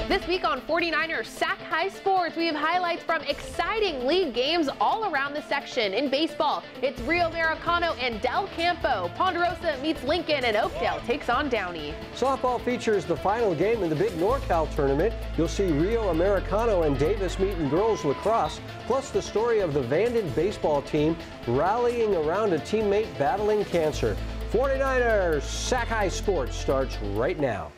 This week on 49ers Sac-Hi Sports, we have highlights from exciting league games all around the section. In baseball, it's Rio Americano and Del Campo. Ponderosa meets Lincoln, and Oakdale takes on Downey. Softball features the final game in the big NorCal tournament. You'll see Rio Americano and Davis meeting girls lacrosse, plus the story of the Vanden baseball team rallying around a teammate battling cancer. 49ers Sac-Hi Sports starts right now.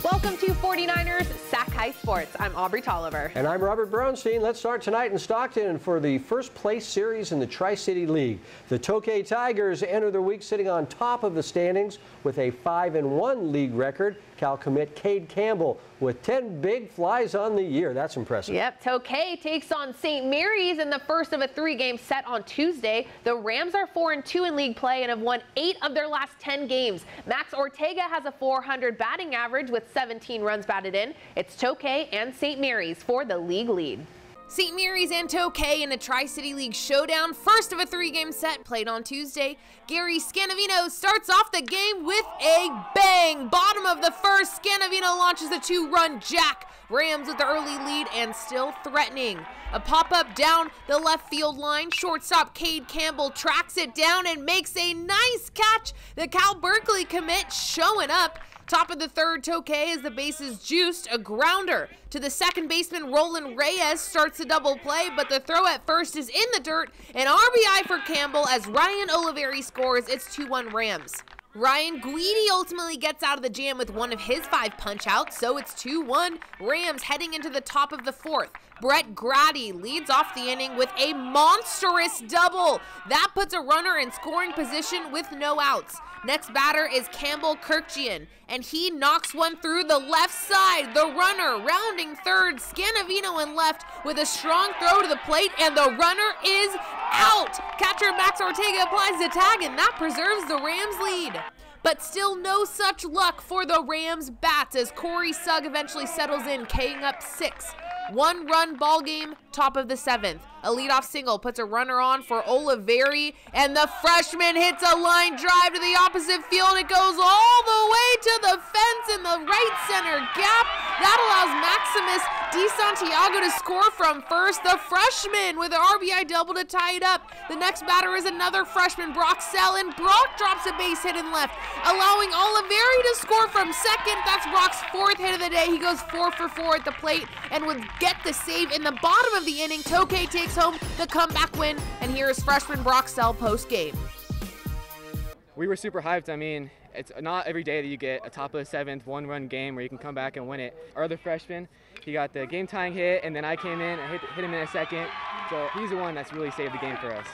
Welcome to 49ers Sac-Hi Sports. I'm Aubrey Tolliver. And I'm Robert Brownstein. Let's start tonight in Stockton for the first place series in the Tri-City League. The Tokay Tigers enter the week sitting on top of the standings with a 5-1 league record. Cal commit Cade Campbell with 10 big flies on the year. That's impressive. Yep, Tokay takes on St. Mary's in the first of a 3-game set on Tuesday. The Rams are 4-2 in league play and have won 8 of their last 10 games. Max Ortega has a .400 batting average with 17 runs batted in. It's Tokay and St. Mary's for the league lead. St. Mary's and Tokay in the Tri-City League showdown, first of a 3-game set played on Tuesday. Gary Scanavino starts off the game with a bang. Bottom of the first, Scanavino launches a 2-run jack. Rams with the early lead and still threatening. A pop-up down the left field line. Shortstop Cade Campbell tracks it down and makes a nice catch. The Cal Berkeley commit showing up. Top of the third, Tokay as the bases juiced, a grounder to the second baseman. Roland Reyes starts the double play, but the throw at first is in the dirt. An RBI for Campbell as Ryan Oliveri scores. It's 2-1 Rams. Ryan Guidi ultimately gets out of the jam with one of his 5 punch-outs, so it's 2-1 Rams heading into the top of the fourth. Brett Grady leads off the inning with a monstrous double. That puts a runner in scoring position with no outs. Next batter is Campbell Kirkjian, and he knocks one through the left side. The runner rounding third, Scanavino in left with a strong throw to the plate, and the runner is out. Catcher Max Ortega applies the tag, and that preserves the Rams lead. But still no such luck for the Rams bats as Corey Sugg eventually settles in, K'ing up 6. 1-run ball game, top of the 7th. A leadoff single puts a runner on for Oliveri, and the freshman hits a line drive to the opposite field. It goes all the way to the fence in the right center gap. That allows Maximus DeSantiago to score from first. The freshman with an RBI double to tie it up. The next batter is another freshman, Brock Sell, and Brock drops a base hit in left, allowing Oliveri to score from second. That's Brock's 4th hit of the day. He goes 4 for 4 at the plate and would get the save in the bottom of the inning. Tokay takes home the comeback win, and here is freshman Brock Sell post-game. We were super hyped. I mean, it's not every day that you get a top of the 7th 1-run game where you can come back and win it. Our other freshman, he got the game-tying hit, and then I came in and hit him in a second. So he's the one that's really saved the game for us.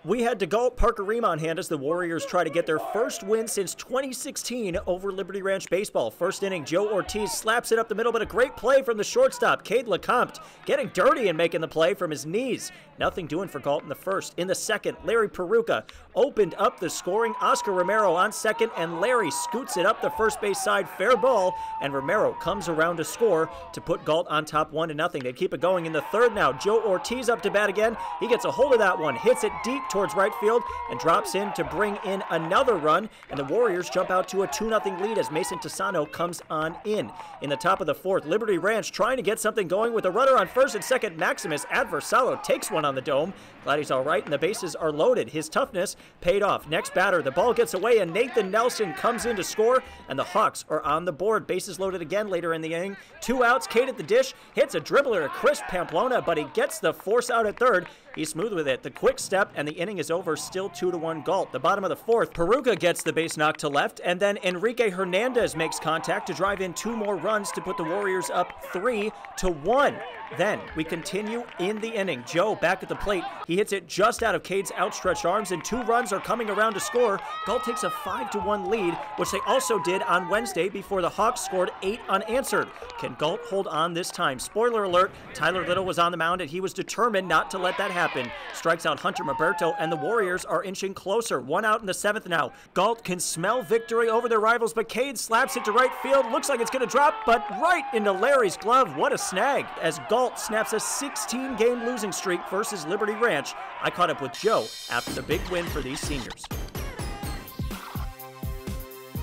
We had DeGault Parker Ream on hand as the Warriors try to get their first win since 2016 over Liberty Ranch baseball. First inning, Joe Ortiz slaps it up the middle, but a great play from the shortstop, Cade LeCompte, getting dirty and making the play from his knees. Nothing doing for Galt in the first. In the second, Larry Peruca opened up the scoring. Oscar Romero on second, and Larry scoots it up the first base side, fair ball, and Romero comes around to score to put Galt on top 1-0. They keep it going in the third now. Joe Ortiz up to bat again. He gets a hold of that one, hits it deep towards right field, and drops in to bring in another run, and the Warriors jump out to a 2-0 lead as Mason Tisano comes on in. In the top of the fourth, Liberty Ranch trying to get something going with a runner on first and second. Maximus Adversalo takes one on the dome. Glad he's all right, and the bases are loaded. His toughness paid off. Next batter, the ball gets away, and Nathan Nelson comes in to score, and the Hawks are on the board. Bases loaded again later in the inning. 2 outs, Cade at the dish, hits a dribbler to Chris Pamplona, but he gets the force out at third. He's smooth with it. The quick step, and the inning is over, still 2-1 Galt. The bottom of the fourth, Peruca gets the base knocked to left, and then Enrique Hernandez makes contact to drive in 2 more runs to put the Warriors up 3-1. Then we continue in the inning. Joe back at the plate. He hits it just out of Cade's outstretched arms, and 2 runs are coming around to score. Galt takes a 5-1 lead, which they also did on Wednesday before the Hawks scored 8 unanswered. Can Galt hold on this time? Spoiler alert, Tyler Little was on the mound, and he was determined not to let that happen. happen. Strikes out Hunter Roberto, and the Warriors are inching closer. 1 out in the 7th now. Galt can smell victory over their rivals, but Cade slaps it to right field. Looks like it's going to drop, but right into Larry's glove. What a snag. As Galt snaps a 16-game losing streak versus Liberty Ranch. I caught up with Joe after the big win for these seniors.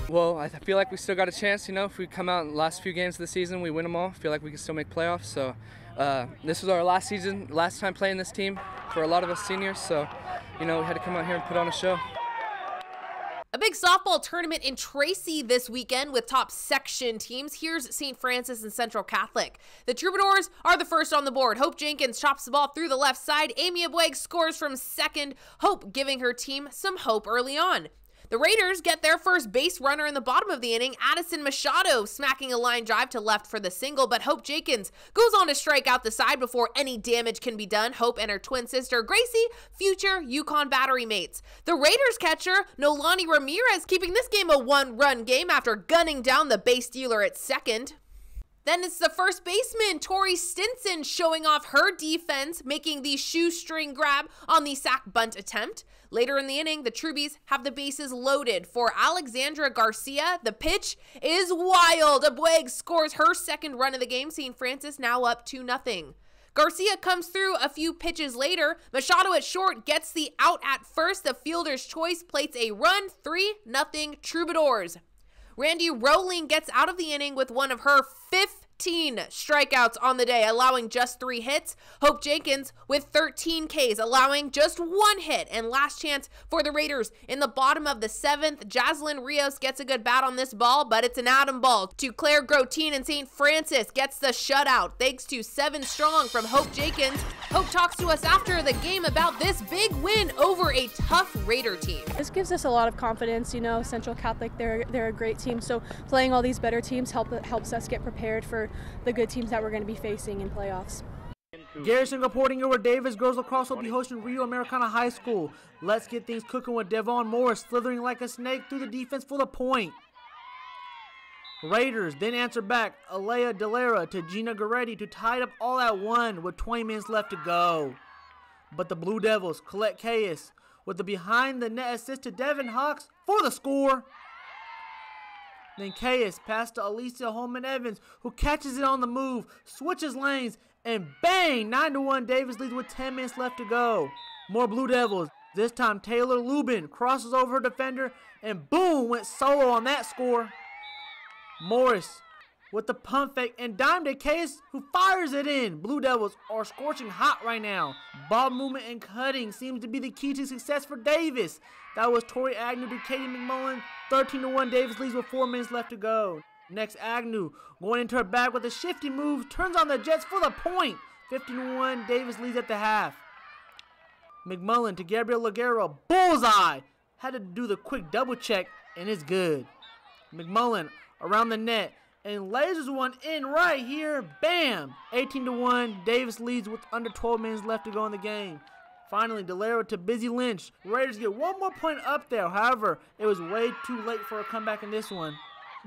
Well, I feel like we still got a chance, if we come out in the last few games of the season, we win them all. I feel like we can still make playoffs. So this was our last season, last time playing this team for a lot of us seniors. So, we had to come out here and put on a show. A big softball tournament in Tracy this weekend with top section teams. Here's St. Francis and Central Catholic. The Troubadours are the first on the board. Hope Jenkins chops the ball through the left side. Amy Abweg scores from second. Hope giving her team some hope early on. The Raiders get their first base runner in the bottom of the inning, Addison Machado smacking a line drive to left for the single, but Hope Jenkins goes on to strike out the side before any damage can be done. Hope and her twin sister Gracie, future Yukon battery mates. The Raiders catcher, Nolani Ramirez, keeping this game a one-run game after gunning down the base stealer at second. Then it's the first baseman, Tori Stinson, showing off her defense, making the shoestring grab on the sac bunt attempt. Later in the inning, the Troubies have the bases loaded for Alexandra Garcia. The pitch is wild. Abweg scores her second run of the game, St. Francis now up 2-0. Garcia comes through a few pitches later. Machado at short gets the out at first. The fielder's choice plates a run, 3-0 Troubadours. Randy Rowling gets out of the inning with one of her 15 strikeouts on the day, allowing just 3 hits. Hope Jenkins with 13 Ks, allowing just 1 hit. And last chance for the Raiders in the bottom of the 7th. Jaslyn Rios gets a good bat on this ball, but it's an atom ball to Claire Grotine, and St. Francis gets the shutout thanks to 7 strong from Hope Jenkins. Hope talks to us after the game about this big win over a tough Raider team. This gives us a lot of confidence. Central Catholic, they're a great team, so playing all these better teams helps us get prepared for the good teams that we're going to be facing in playoffs. Garrison reporting over Davis. Girls lacrosse will be hosting Rio Americana High School. Let's get things cooking with Devon Morris slithering like a snake through the defense for the point. Raiders then answer back. Alea Delera to Gina Goretti to tie it up all at 1 with 20 minutes left to go. But the Blue Devils, Colette Caius, with the behind-the-net assist to Devin Hawks for the score. Then Caius passed to Alicia Holman-Evans, who catches it on the move, switches lanes, and bang! 9-1 Davis leads with 10 minutes left to go. More Blue Devils. This time Taylor Lubin crosses over her defender, and boom! Went solo on that score. Morris with the pump fake and dime to Caius, who fires it in. Blue Devils are scorching hot right now. Ball movement and cutting seems to be the key to success for Davis. That was Tori Agnew to Katie McMullen. 13-1 Davis leads with 4 minutes left to go. Next, Agnew going into her bag with a shifty move, turns on the Jets for the point. 15-1 Davis leads at the half. McMullen to Gabriel Laguerro, bullseye. Had to do the quick double check, and it's good. McMullen around the net and lasers one in right here. Bam! 18-1 Davis leads with under 12 minutes left to go in the game. Finally, Delera to Busy Lynch. Raiders get one more point up there. However, it was way too late for a comeback in this one.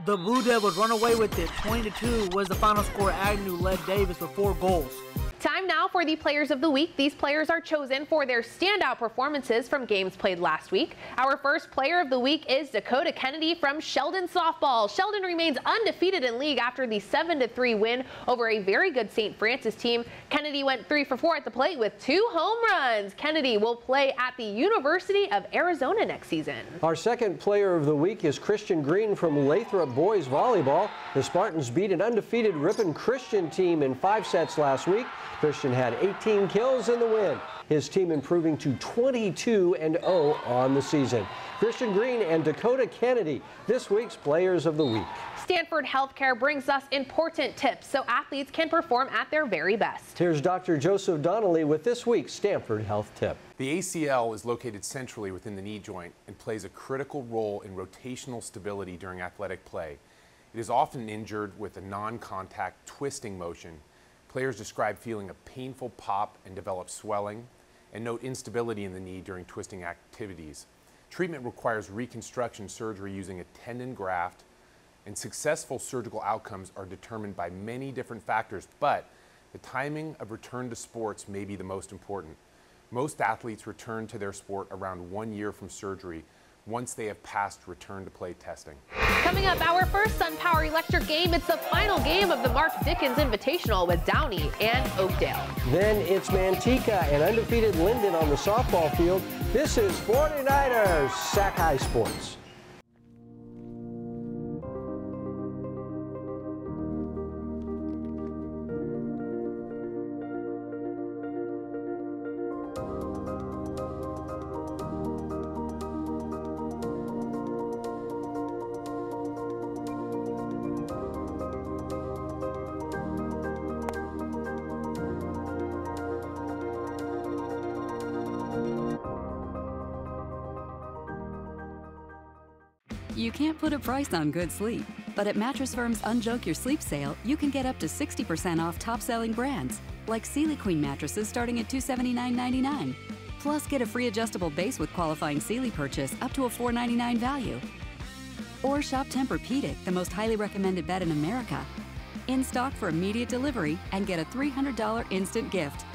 The Blue Devils run away with it. 20-2 was the final score. Agnew led Davis with 4 goals. Time now for the Players of the Week. These players are chosen for their standout performances from games played last week. Our first Player of the Week is Dakota Kennedy from Sheldon Softball. Sheldon remains undefeated in league after the 7-3 win over a very good St. Francis team. Kennedy went 3 for 4 at the plate with 2 home runs. Kennedy will play at the University of Arizona next season. Our second Player of the Week is Christian Green from Lathrop Boys Volleyball. The Spartans beat an undefeated Ripon Christian team in 5 sets last week. Christian had 18 kills in the win, his team improving to 22-0 on the season. Christian Green and Dakota Kennedy, this week's Players of the Week. Stanford Healthcare brings us important tips so athletes can perform at their very best. Here's Dr. Joseph Donnelly with this week's Stanford Health Tip. The ACL is located centrally within the knee joint and plays a critical role in rotational stability during athletic play. It is often injured with a non-contact twisting motion. Players describe feeling a painful pop and develop swelling, and note instability in the knee during twisting activities. Treatment requires reconstruction surgery using a tendon graft, and successful surgical outcomes are determined by many different factors, but the timing of return to sports may be the most important. Most athletes return to their sport around 1 year from surgery once they have passed return to play testing. Coming up, our first SunPower Electric game. It's the final game of the Mark Dickens Invitational with Downey and Oakdale. Then it's Manteca and undefeated Linden on the softball field. This is 49ers Sac-Hi Sports. You can't put a price on good sleep, but at Mattress Firm's Unjoke Your Sleep sale, you can get up to 60% off top-selling brands, like Sealy Queen mattresses starting at $279.99. Plus, get a free adjustable base with qualifying Sealy purchase up to a $499 value. Or shop Tempur-Pedic, the most highly recommended bed in America. In stock for immediate delivery and get a $300 instant gift.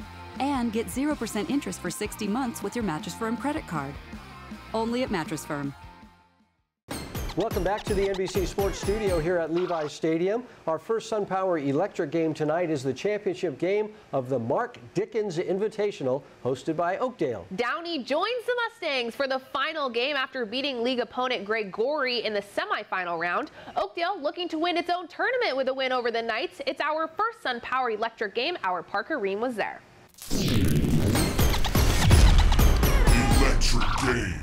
And get 0% interest for 60 months with your Mattress Firm credit card. Only at Mattress Firm. Welcome back to the NBC Sports Studio here at Levi Stadium. Our first SunPower Electric game tonight is the championship game of the Mark Dickens Invitational, hosted by Oakdale. Downey joins the Mustangs for the final game after beating league opponent Greg Gorey in the semifinal round. Oakdale looking to win its own tournament with a win over the Knights. It's our first SunPower Electric game. Our Parker Ream was there. Electric game.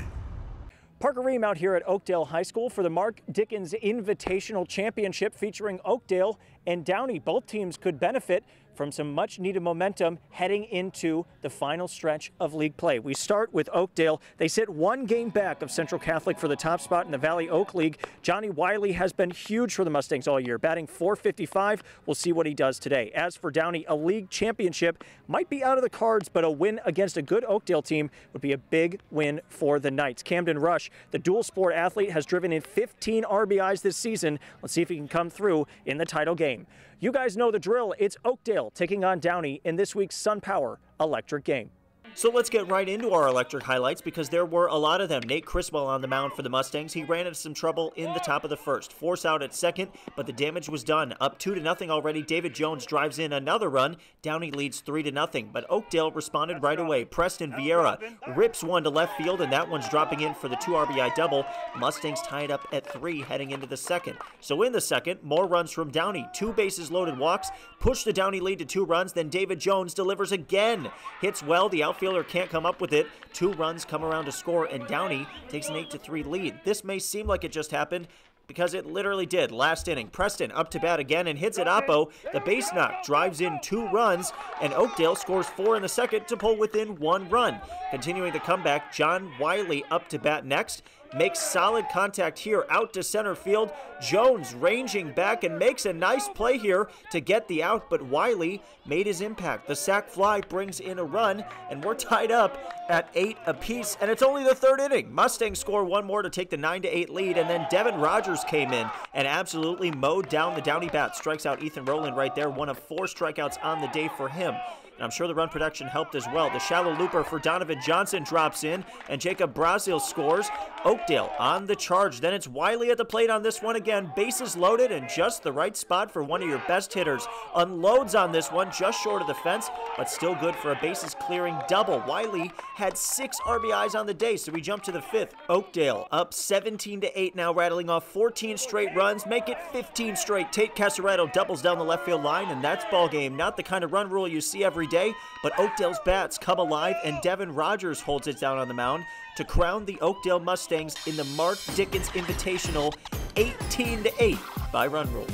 Parker Ream out here at Oakdale High School for the Mark Dickens Invitational Championship featuring Oakdale and Downey. Both teams could benefit from some much needed momentum heading into the final stretch of league play. We start with Oakdale. They sit one game back of Central Catholic for the top spot in the Valley Oak League. Johnny Wiley has been huge for the Mustangs all year, batting .455. We'll see what he does today. As for Downey, a league championship might be out of the cards, but a win against a good Oakdale team would be a big win for the Knights. Camden Rush, the dual sport athlete, has driven in 15 RBIs this season. Let's see if he can come through in the title game. You guys know the drill. It's Oakdale taking on Downey in this week's SunPower Electric game. So let's get right into our electric highlights because there were a lot of them. Nate Criswell on the mound for the Mustangs. He ran into some trouble in the top of the first. Force out at second, but the damage was done. Up 2-0 already. David Jones drives in another run. Downey leads 3-0, but Oakdale responded right away. Preston Vieira rips one to left field, and that one's dropping in for the 2 RBI double. Mustangs tied up at 3 heading into the second. So in the second, more runs from Downey. 2 bases loaded walks, push the Downey lead to 2 runs. Then David Jones delivers again. Hits well. The outfielder can't come up with it. 2 runs come around to score, and Downey takes an 8-3 lead. This may seem like it just happened because it literally did. Last inning, Preston up to bat again and hits at Oppo. The base knock drives in 2 runs, and Oakdale scores 4 in the second to pull within 1 run. Continuing the comeback, John Wiley up to bat next. Makes solid contact here out to center field. Jones ranging back and makes a nice play here to get the out, but Wiley made his impact. The sac fly brings in a run, and we're tied up at 8 apiece, and it's only the 3rd inning. Mustangs score 1 more to take the 9-8 lead, and then Devin Rogers came in and absolutely mowed down the Downey bat. Strikes out Ethan Rowland right there, 1 of 4 strikeouts on the day for him. And I'm sure the run production helped as well. The shallow looper for Donovan Johnson drops in, and Jacob Brazil scores. Oakdale on the charge. Then it's Wiley at the plate on this one again. Bases loaded and just the right spot for one of your best hitters. Unloads on this one, just short of the fence, but still good for a bases clearing double. Wiley had 6 RBIs on the day, so we jump to the 5th. Oakdale up 17-8 now, rattling off 14 straight runs, make it 15 straight. Tate Casaretto doubles down the left field line, and that's ball game. Not the kind of run rule you see every day, but Oakdale's bats come alive, and Devin Rogers holds it down on the mound to crown the Oakdale Mustangs in the Mark Dickens Invitational 18-8 by run rule.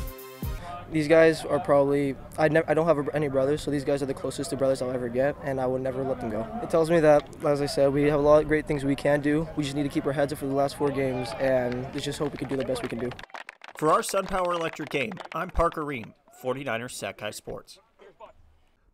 These guys are probably, I don't have any brothers, so these guys are the closest to brothers I'll ever get, and I will never let them go. It tells me that, as I said, we have a lot of great things we can do. We just need to keep our heads up for the last 4 games, and let's just hope we can do the best we can do. For our SunPower Electric game, I'm Parker Ream, 49ers Sac-Hi Sports.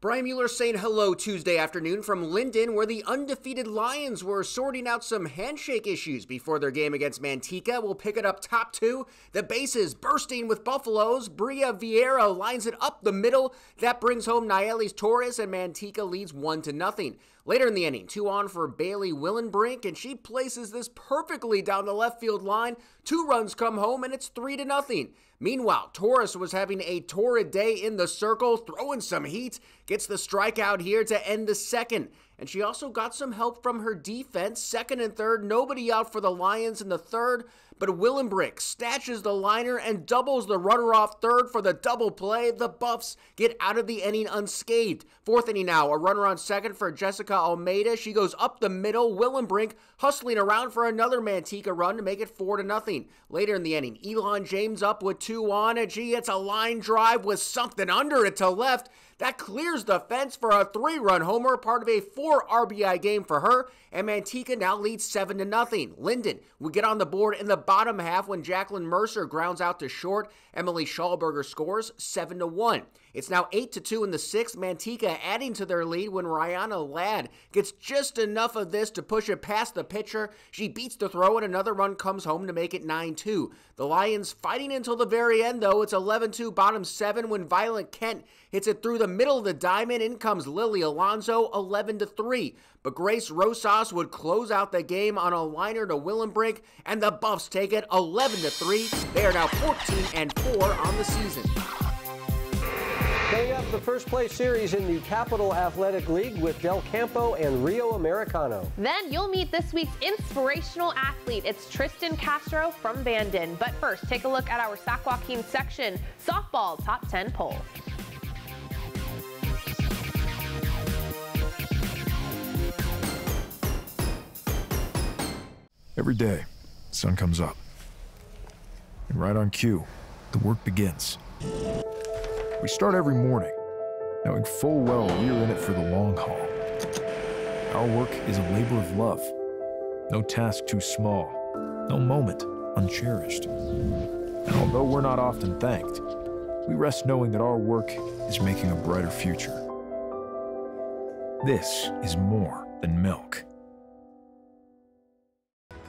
Brian Mueller saying hello Tuesday afternoon from Linden, where the undefeated Lions were sorting out some handshake issues before their game against Manteca. We'll pick it up top two. The bases bursting with Buffaloes. Bria Vieira lines it up the middle. That brings home Naelis Torres, and Manteca leads 1-0. Later in the inning, 2 on for Bailey Willenbrink, and she places this perfectly down the left field line. 2 runs come home, and it's 3-0. Meanwhile, Torres was having a torrid day in the circle, throwing some heat, gets the strikeout here to end the second. And she also got some help from her defense. Second and third, nobody out for the Lions in the third, but Willenbrink snatches the liner and doubles the runner off third for the double play. The Buffs get out of the inning unscathed. Fourth inning now, a runner on second for Jessica Almeida. She goes up the middle. Willenbrink hustling around for another Manteca run to make it 4-0. Later in the inning, Elon James up with 2 on, and she hits a line drive with something under it to left. That clears the fence for a 3-run homer, part of a 4 RBI game for her, and Manteca now leads 7-0. Linden would get on the board in the bottom half when Jacqueline Mercer grounds out to short. Emily Schallberger scores 7-1. It's now 8-2 in the 6th. Manteca adding to their lead when Rihanna Ladd gets just enough of this to push it past the pitcher. She beats the throw, and another run comes home to make it 9-2. The Lions fighting until the very end, though. It's 11-2, bottom 7 when Violet Kent hits it through the middle of the diamond. In comes Lily Alonso, 11-3. But Grace Rosas would close out the game on a liner to Willenbrink, and the Buffs take it 11-3. They are now 14-4 on the season. Coming up, the first place series in the Capital Athletic League with Del Campo and Rio Americano. Then you'll meet this week's inspirational athlete. It's Tristan Castro from Bandon. But first, take a look at our Sac Joaquin section softball top 10 poll. Every day, the sun comes up. And right on cue, the work begins. We start every morning, knowing full well we're in it for the long haul. Our work is a labor of love. No task too small, no moment uncherished. And although we're not often thanked, we rest knowing that our work is making a brighter future. This is more than milk.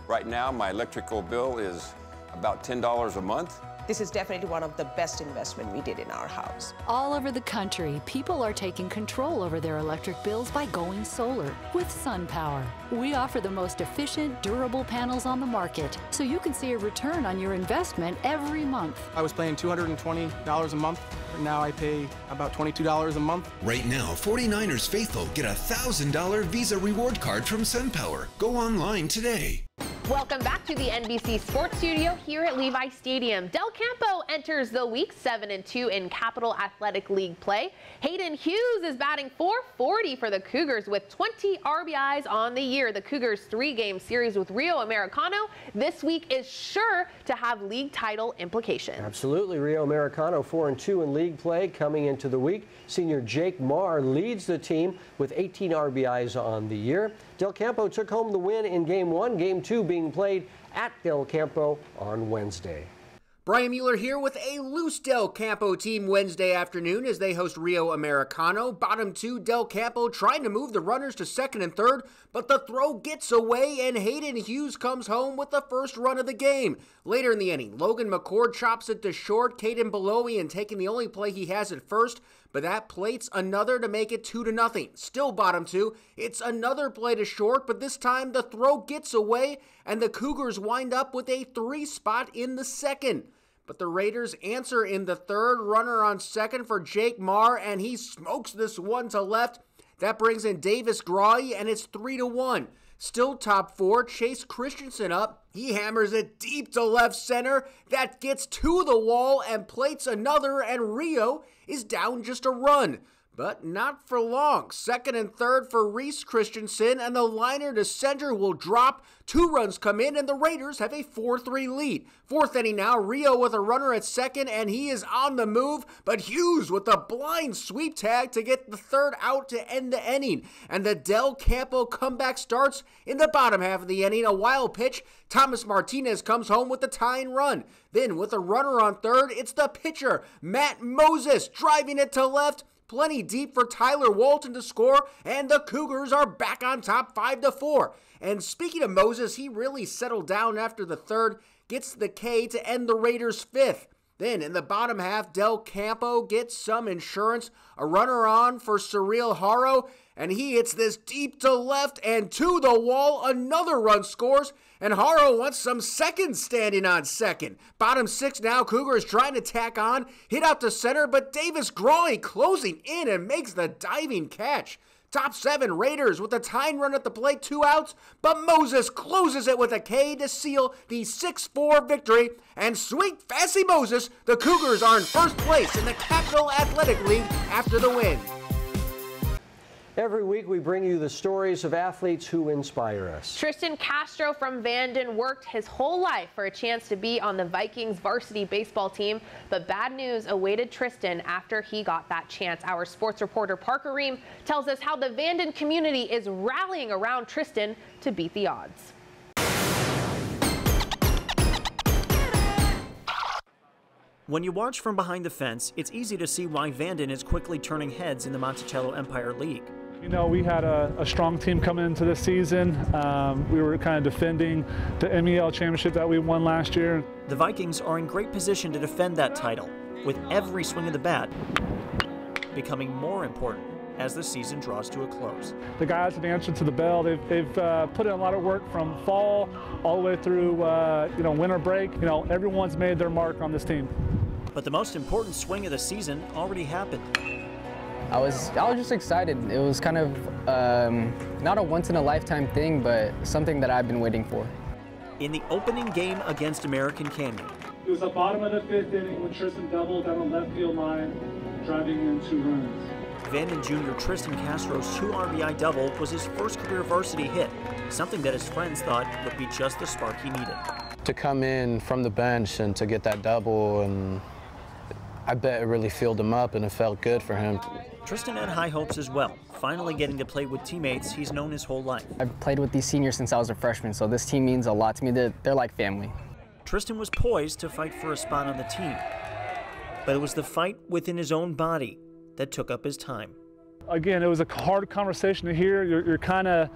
Right now, my electrical bill is about $10 a month. This is definitely one of the best investments we did in our house. All over the country, people are taking control over their electric bills by going solar with SunPower. We offer the most efficient, durable panels on the market, so you can see a return on your investment every month. I was paying $220 a month. Now I pay about $22 a month. Right now, 49ers faithful get a $1,000 Visa reward card from SunPower. Go online today. Welcome back to the NBC Sports Studio here at Levi Stadium. Del Campo enters the week 7-2 in Capital Athletic League play. Hayden Hughes is batting .440 for the Cougars with 20 RBIs on the year. The Cougars' 3-game series with Rio Americano this week is sure to have league title implications. Absolutely. Rio Americano 4-2 in league play coming into the week. Senior Jake Marr leads the team with 18 RBIs on the year. Del Campo took home the win in Game 1. Game 2 being played at Del Campo on Wednesday. Brian Mueller here with a loose Del Campo team Wednesday afternoon as they host Rio Americano. Bottom 2, Del Campo trying to move the runners to second and third, but the throw gets away and Hayden Hughes comes home with the first run of the game. Later in the inning, Logan McCord chops it to short, Caden Belowian taking the only play he has at first, but that plates another to make it 2-0. Still bottom 2, it's another play to short, but this time the throw gets away and the Cougars wind up with a 3 spot in the second. But the Raiders answer in the third, runner on second for Jake Marr, and he smokes this one to left. That brings in Davis Grawley, and it's 3-1. Still top 4, Chase Christensen up. He hammers it deep to left center. That gets to the wall and plates another, and Rio is down just a run. But not for long. Second and third for Reese Christensen, and the liner to center will drop. 2 runs come in, and the Raiders have a 4-3 lead. Fourth inning now, Rio with a runner at second, and he is on the move, but Hughes with a blind sweep tag to get the third out to end the inning. And the Del Campo comeback starts in the bottom half of the inning. A wild pitch. Thomas Martinez comes home with the tying run. Then with a runner on third, it's the pitcher, Matt Moses, driving it to left. plenty deep for Tyler Walton to score, and the Cougars are back on top 5-4. And speaking of Moses, he really settled down after the third, gets the K to end the Raiders' fifth. Then in the bottom half, Del Campo gets some insurance, a runner on for Surreal Haro, and he hits this deep to left and to the wall. Another run scores, and Haro wants some seconds standing on second. Bottom six now, Cougars trying to tack on, hit out to center, but Davis Grawley closing in and makes the diving catch. Top seven, Raiders with a tying run at the plate, 2 outs, but Moses closes it with a K to seal the 6-4 victory. And sweet Fassy Moses, the Cougars are in first place in the Capital Athletic League after the win. Every week we bring you the stories of athletes who inspire us. Tristan Castro from Vanden worked his whole life for a chance to be on the Vikings varsity baseball team, but bad news awaited Tristan after he got that chance. Our sports reporter Parker Ream tells us how the Vanden community is rallying around Tristan to beat the odds. When you watch from behind the fence, it's easy to see why Vanden is quickly turning heads in the Monticello Empire League. You know, we had a strong team coming into this season. We were kind of defending the MEL championship that we won last year. The Vikings are in great position to defend that title, with every swing of the bat becoming more important as the season draws to a close. The guys have answered to the bell. They've put in a lot of work from fall all the way through winter break. You know, everyone's made their mark on this team. But the most important swing of the season already happened. I was just excited. It was kind of not a once-in-a-lifetime thing, but something that I've been waiting for. In the opening game against American Canyon. It was the bottom of the 5th inning when Tristan doubled down the left field line, driving in 2 runs. Vanden Jr. Tristan Castro's 2 RBI double was his first career varsity hit, something that his friends thought would be just the spark he needed. To come in from the bench and to get that double, and I bet it really filled him up and it felt good for him. Tristan had high hopes as well, finally getting to play with teammates he's known his whole life. I've played with these seniors since I was a freshman, so this team means a lot to me. They're like family. Tristan was poised to fight for a spot on the team, but it was the fight within his own body that took up his time. Again, it was a hard conversation to hear. You're kind of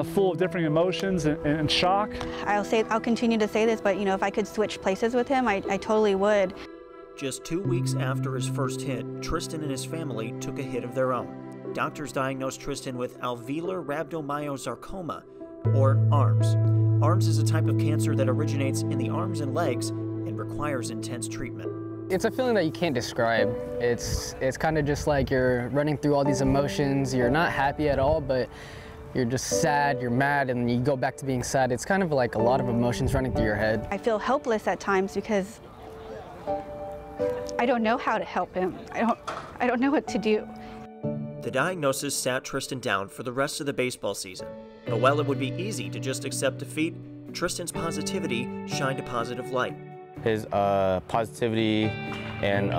full of different emotions and shock. I'll continue to say this, but you know, if I could switch places with him, I totally would. Just 2 weeks after his first hit, Tristan and his family took a hit of their own. Doctors diagnosed Tristan with alveolar rhabdomyosarcoma, or ARMS. ARMS is a type of cancer that originates in the arms and legs and requires intense treatment. It's a feeling that you can't describe. It's kind of just like you're running through all these emotions. You're not happy at all, but you're just sad, you're mad, and you go back to being sad. It's kind of like a lot of emotions running through your head. I feel helpless at times because I don't know how to help him. I don't know what to do. The diagnosis sat Tristan down for the rest of the baseball season. But while it would be easy to just accept defeat, Tristan's positivity shined a positive light. His positivity and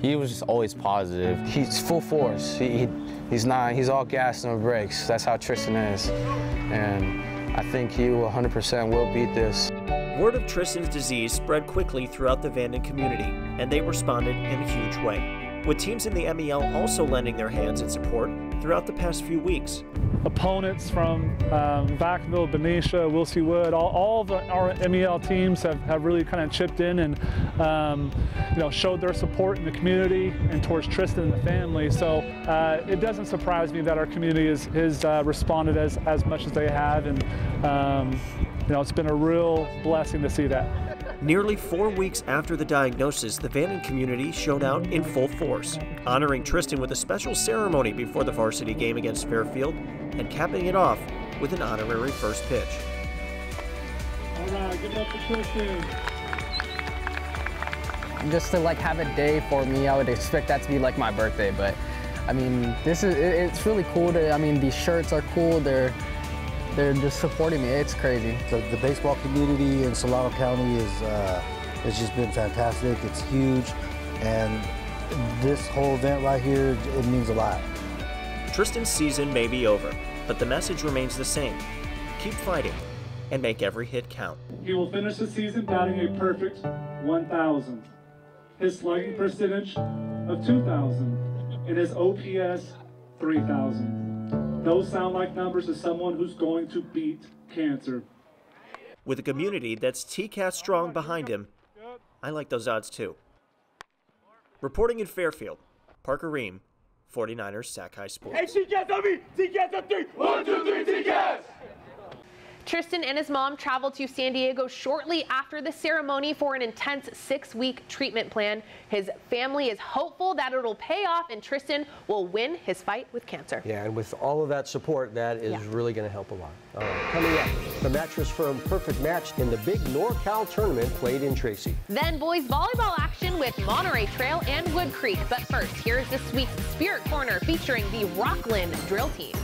he was just always positive. He's full force. He's all gas, no brakes. That's how Tristan is. And I think he 100% will beat this. Word of Tristan's disease spread quickly throughout the Vanden community, and they responded in a huge way, with teams in the MEL also lending their hands in support throughout the past few weeks. Opponents from Vacaville, Benicia, Wilsey Wood, all of our MEL teams have really kind of chipped in and showed their support in the community and towards Tristan and the family. So it doesn't surprise me that our community has responded as much as they have, and it's been a real blessing to see that. Nearly 4 weeks after the diagnosis, the Vanden community showed out in full force, honoring Tristan with a special ceremony before the varsity game against Fairfield, and capping it off with an honorary first pitch. All right, give it up for Tristan. Just to have a day for me, I would expect that to be like my birthday, but I mean, it's really cool these shirts are cool. They're just supporting me. It's crazy. The baseball community in Solano County has just been fantastic. It's huge, and this whole event right here, it means a lot. Tristan's season may be over, but the message remains the same. Keep fighting and make every hit count. He will finish the season batting a perfect 1,000. His slugging percentage of 2,000. and his OPS 3,000. Those sound like numbers to someone who's going to beat cancer. With a community that's TCAT strong behind him, I like those odds too. Reporting in Fairfield, Parker Ream, 49ers Sac-Hi Sports. Hey, TCATs on me! TCATs on 3! 1, 2, 3, TCATs! Tristan and his mom traveled to San Diego shortly after the ceremony for an intense 6-week treatment plan. His family is hopeful that it'll pay off and Tristan will win his fight with cancer. Yeah, and with all of that support, that is really going to help a lot. All right, coming up, the mattress firm Perfect Match in the big NorCal tournament played in Tracy. Then boys volleyball action with Monterey Trail and Wood Creek. But first, here's this week's Spirit Corner featuring the Rockland drill team.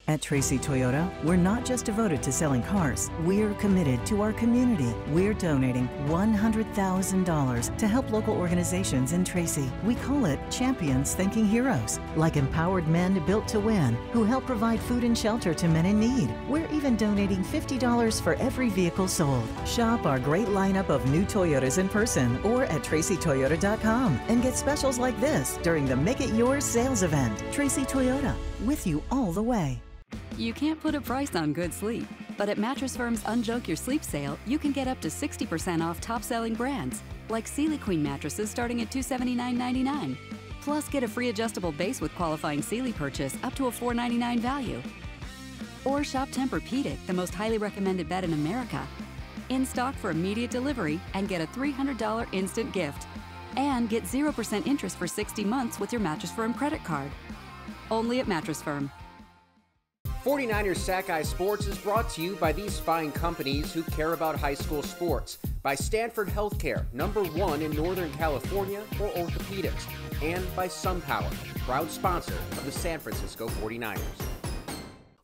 At Tracy Toyota, we're not just devoted to selling cars. We're committed to our community. We're donating $100,000 to help local organizations in Tracy. We call it Champions Thinking Heroes, like empowered men built to win who help provide food and shelter to men in need. We're even donating $50 for every vehicle sold. Shop our great lineup of new Toyotas in person or at tracytoyota.com and get specials like this during the Make It Yours sales event. Tracy Toyota, with you all the way. You can't put a price on good sleep, but at Mattress Firm's Unjoke Your Sleep sale, you can get up to 60% off top-selling brands, like Sealy Queen mattresses starting at $279.99. Plus, get a free adjustable base with qualifying Sealy purchase up to a $499 value. Or shop Tempur-Pedic, the most highly recommended bed in America, in stock for immediate delivery and get a $300 instant gift. And get 0% interest for 60 months with your Mattress Firm credit card. Only at Mattress Firm. 49ers Sac-Hi Sports is brought to you by these fine companies who care about high school sports. By Stanford Healthcare, #1 in Northern California for orthopedics. And by SunPower, proud sponsor of the San Francisco 49ers.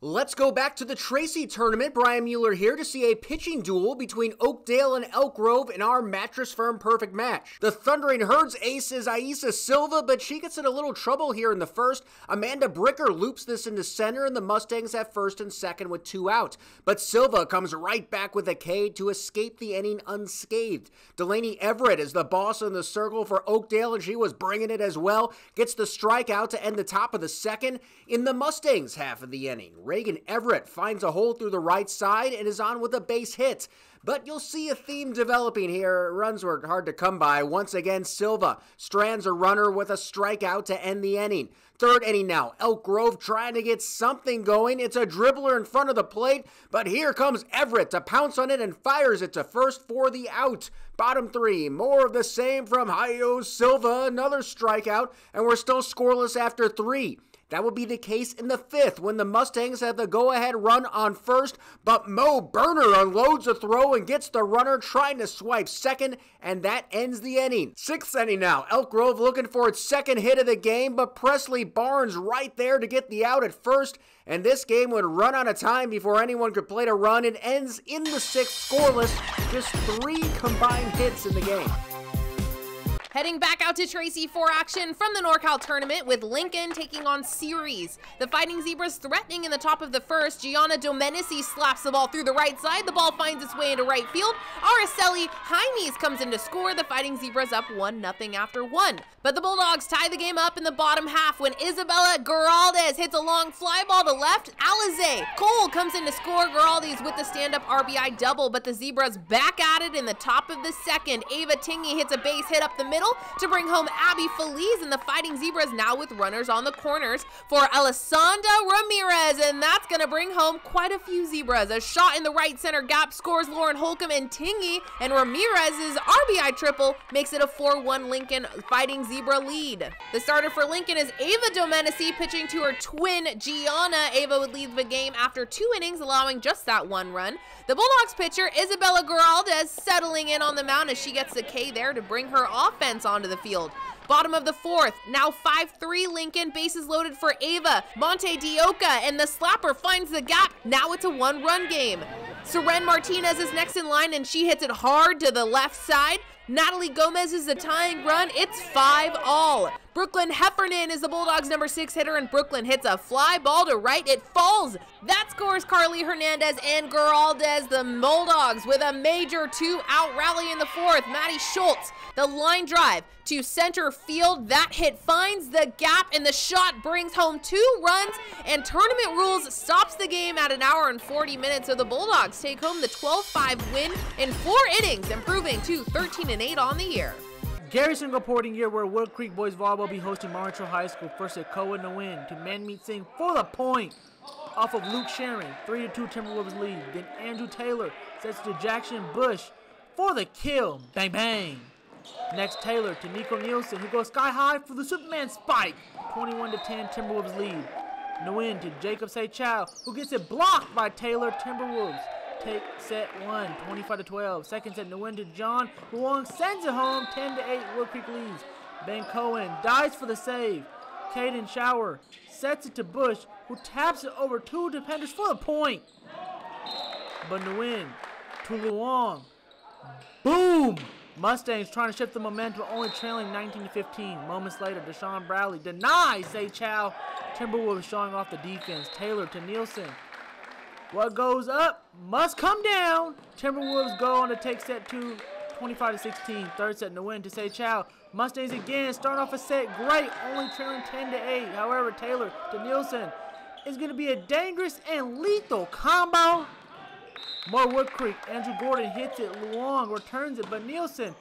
Let's go back to the Tracy tournament. Brian Mueller here to see a pitching duel between Oakdale and Elk Grove in our Mattress Firm Perfect Match. The Thundering Herds ace is Aisa Silva, but she gets in a little trouble here in the first. Amanda Bricker loops this into center, and the Mustangs have first and second with 2 out. But Silva comes right back with a K to escape the inning unscathed. Delaney Everett is the boss in the circle for Oakdale, and she was bringing it as well. Gets the strikeout to end the top of the second. In the Mustangs half of the inning, Reagan Everett finds a hole through the right side and is on with a base hit. But you'll see a theme developing here. Runs were hard to come by. Once again, Silva strands a runner with a strikeout to end the inning. Third inning now. Elk Grove trying to get something going. It's a dribbler in front of the plate, but here comes Everett to pounce on it and fires it to first for the out. Bottom 3, more of the same from Hayo Silva. Another strikeout, and we're still scoreless after 3. That will be the case in the 5th when the Mustangs have the go-ahead run on first, but Mo Burner unloads a throw and gets the runner trying to swipe second, and that ends the inning. 6th inning now. Elk Grove looking for its second hit of the game, but Presley Barnes right there to get the out at first, and this game would run out of time before anyone could play a run. It ends in the 6th scoreless, just 3 combined hits in the game. Heading back out to Tracy for action from the NorCal tournament with Lincoln taking on Ceres. The Fighting Zebras threatening in the top of the first. Gianna Domenici slaps the ball through the right side. The ball finds its way into right field. Araceli Jaimes comes in to score. The Fighting Zebras up 1-0 after 1. But the Bulldogs tie the game up in the bottom half when Isabella Giraldes hits a long fly ball to left. Alize Cole comes in to score. Giraldes with the stand-up RBI double, but the Zebras back at it in the top of the second. Ava Tingy hits a base hit up the middle to bring home Abby Feliz, and the Fighting Zebras now with runners on the corners for Alessandra Ramirez, and that's going to bring home quite a few Zebras. A shot in the right center gap scores Lauren Holcomb, and Tingy and Ramirez's RBI triple makes it a 4-1 Lincoln Fighting Zebra lead. The starter for Lincoln is Ava Domenici pitching to her twin Gianna. Ava would lead the game after 2 innings, allowing just that 1 run. The Bulldogs pitcher Isabella Giraldes settling in on the mound as she gets the K there to bring her offense defense onto the field. Bottom of the fourth, now 5-3 Lincoln, bases loaded for Ava. Monte Dioca, and the slapper finds the gap. Now it's a one-run game. Seren Martinez is next in line, and she hits it hard to the left side. Natalie Gomez is the tying run. It's 5-all. Brooklyn Heffernan is the Bulldogs' number 6 hitter, and Brooklyn hits a fly ball to right. It falls. That scores Carly Hernandez and Geraldez. The Bulldogs with a major 2-out rally in the fourth. Maddie Schultz, the line drive to center field. That hit finds the gap, and the shot brings home 2 runs, and Tournament Rules stops the game at 1 hour and 40 minutes. So the Bulldogs take home the 12-5 win in 4 innings, improving to 13-8 on the year. Garrison reporting here where Wood Creek Boys Volleyball will be hosting Marshall High School. First at Cohen to win to Manmeet Singh for the point off of Luke Sharon. 3-2 Timberwolves lead. Then Andrew Taylor sets to Jackson Bush for the kill. Bang, bang. Next, Taylor to Nico Nielsen, who goes sky high for the Superman spike. 21-10 Timberwolves lead. Nguyen to Jacob Say-Chow, who gets it blocked by Taylor. Timberwolves take set 1, 25-12. Second set, Nguyen to John, who Wong sends it home. 10-8 Wood Creek leads. Ben Cohen dives for the save. Caden Shower sets it to Bush, who taps it over 2 defenders for the point. But Nguyen to Luong. Boom! Mustangs trying to shift the momentum, only trailing 19-15. Moments later, Deshaun Bradley denies Say-Chow. Timberwolves showing off the defense. Taylor to Nielsen. What goes up must come down. Timberwolves go on to take set 2, 25-16. Third set, Nguyen to Say-Chow. Mustangs again start off a set great, only trailing 10-8. However, Taylor to Nielsen is going to be a dangerous and lethal combo. More Wood Creek. Andrew Gordon hits it. Luong returns it, but Nielsen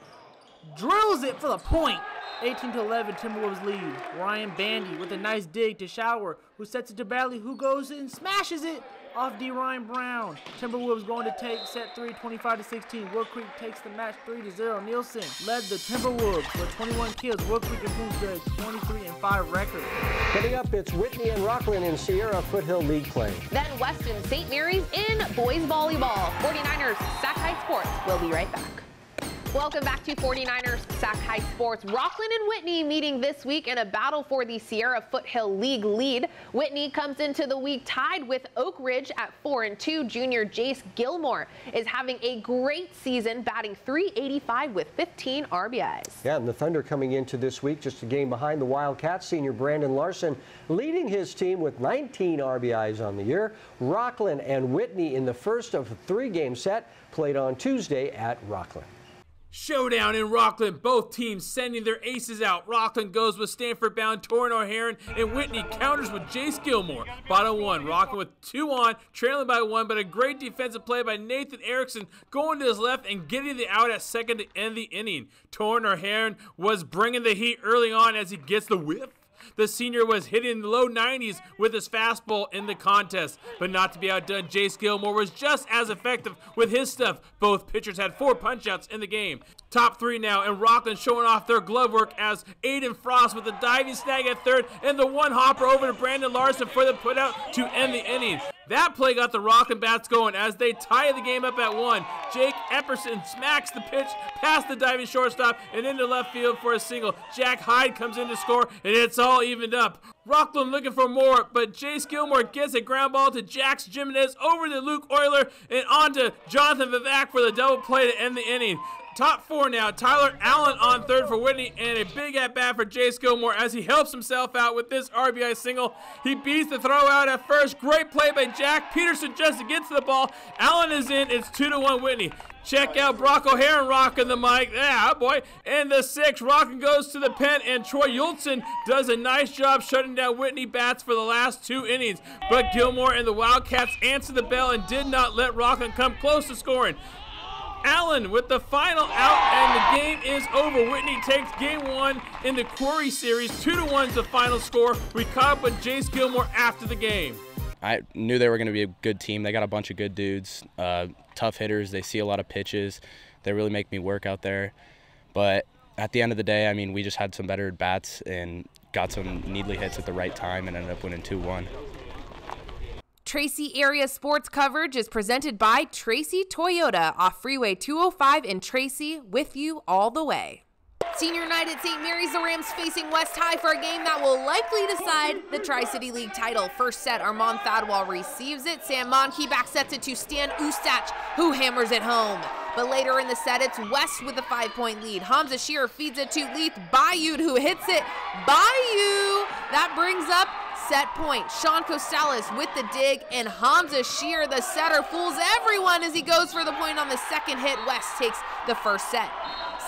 drills it for the point. 18-11, Timberwolves lead. Ryan Bandy with a nice dig to Shower, who sets it to Bradley, who goes and smashes it off D. Ryan Brown. Timberwolves going to take set 3, 25-16. Wood Creek takes the match 3-0. Nielsen led the Timberwolves with 21 kills. Wood Creek improves to a 23-5 record. Coming up, it's Whitney and Rockland in Sierra Foothill League play. Then Weston St. Mary's in boys volleyball. 49ers Sac-Hi Sports. We'll be right back. Welcome back to 49ers Sac-Hi Sports. Rockland and Whitney meeting this week in a battle for the Sierra Foothill League lead. Whitney comes into the week tied with Oak Ridge at 4-2. Junior Jace Gilmore is having a great season, batting .385 with 15 RBIs. Yeah, and the Thunder coming into this week just a game behind the Wildcats. Senior Brandon Larson leading his team with 19 RBIs on the year. Rockland and Whitney in the first of a 3-game set played on Tuesday at Rockland. Showdown in Rockland, both teams sending their aces out. Rockland goes with Stanford-bound Torrin O'Haron, and Whitney counters with Jace Gilmore. Bottom 1, Rockland with 2 on, trailing by 1, but a great defensive play by Nathan Erickson going to his left and getting the out at second to end the inning. Torrin O'Haron was bringing the heat early on as he gets the whiff. The senior was hitting the low 90s with his fastball in the contest. But not to be outdone, Jace Gilmore was just as effective with his stuff. Both pitchers had 4 punch-outs in the game. Top 3 now, and Rockland showing off their glove work as Aiden Frost with a diving snag at third and the one hopper over to Brandon Larson for the putout to end the inning. That play got the Rockland bats going as they tie the game up at 1. Jake Epperson smacks the pitch past the diving shortstop and into left field for a single. Jack Hyde comes in to score, and it's all evened up. Rockland looking for more, but Jace Gilmore gets a ground ball to Jax Jimenez over to Luke Euler and on to Jonathan Vivak for the double play to end the inning. Top 4 now, Tyler Allen on third for Whitney, and a big at-bat for Jace Gilmore as he helps himself out with this RBI single. He beats the throw out at first. Great play by Jack Peterson just to get to the ball. Allen is in. It's 2-1 Whitney. Check out Brock O'Haron rocking the mic. Yeah, boy. And the 6, rocking goes to the pen, and Troy Yultson does a nice job shutting down Whitney bats for the last 2 innings. But Gilmore and the Wildcats answered the bell and did not let Rockland come close to scoring. Allen with the final out, and the game is over. Whitney takes game 1 in the Quarry Series. 2-1 is the final score. We caught up with Jace Gilmore after the game. I knew they were going to be a good team. They got a bunch of good dudes, tough hitters. They see a lot of pitches. They really make me work out there. But at the end of the day, I mean, we just had some better bats and got some needly hits at the right time and ended up winning 2-1. Tracy area sports coverage is presented by Tracy Toyota off Freeway 205 in Tracy, with you all the way. Senior night at St. Mary's, the Rams facing West High for a game that will likely decide the Tri-City League title. First set, Armand Thadwal receives it. Sam Monke back sets it to Stan Ustach, who hammers it home. But later in the set, it's West with a 5-point lead. Hamza Shearer feeds it to Leith Bayou, who hits it. Bayou! That brings up set point. Sean Costales with the dig, and Hamza Shearer, the setter, fools everyone as he goes for the point on the second hit. West takes the first set.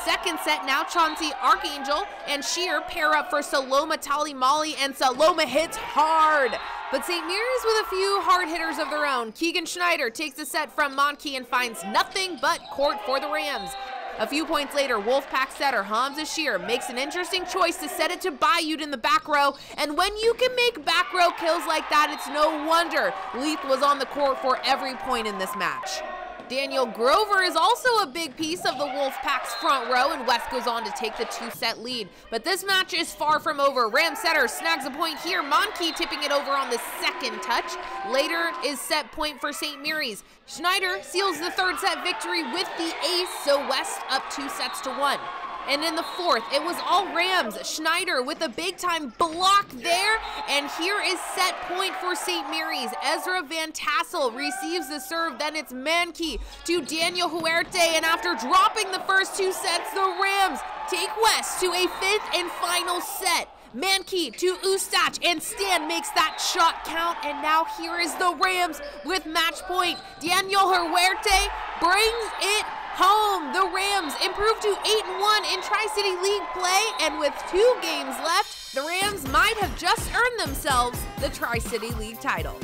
Second set, now Chauncey Archangel and Shearer pair up for Saloma Tali Mali, and Saloma hits hard. But St. Mary's with a few hard hitters of their own. Keegan Schneider takes the set from Monke and finds nothing but court for the Rams. A few points later, Wolfpack setter Hamza Shearer makes an interesting choice to set it to Bayou in the back row, and when you can make back row kills like that, it's no wonder Leith was on the court for every point in this match. Daniel Grover is also a big piece of the Wolfpack's front row, and West goes on to take the 2-set lead. But this match is far from over. Ram setter snags a point here. Monke tipping it over on the second touch. Later is set point for St. Mary's. Schneider seals the third set victory with the ace, so West up 2-1. And in the fourth, it was all Rams. Schneider with a big-time block there. And here is set point for St. Mary's. Ezra Van Tassel receives the serve. Then it's Manke to Daniel Huerte. And after dropping the first 2 sets, the Rams take West to a 5th and final set. Manke to Ustach, and Stan makes that shot count, and now here is the Rams with match point. Daniel Huerte brings it home. The Rams improved to 8-1 in Tri-City League play, and with 2 games left, the Rams might have just earned themselves the Tri-City League title.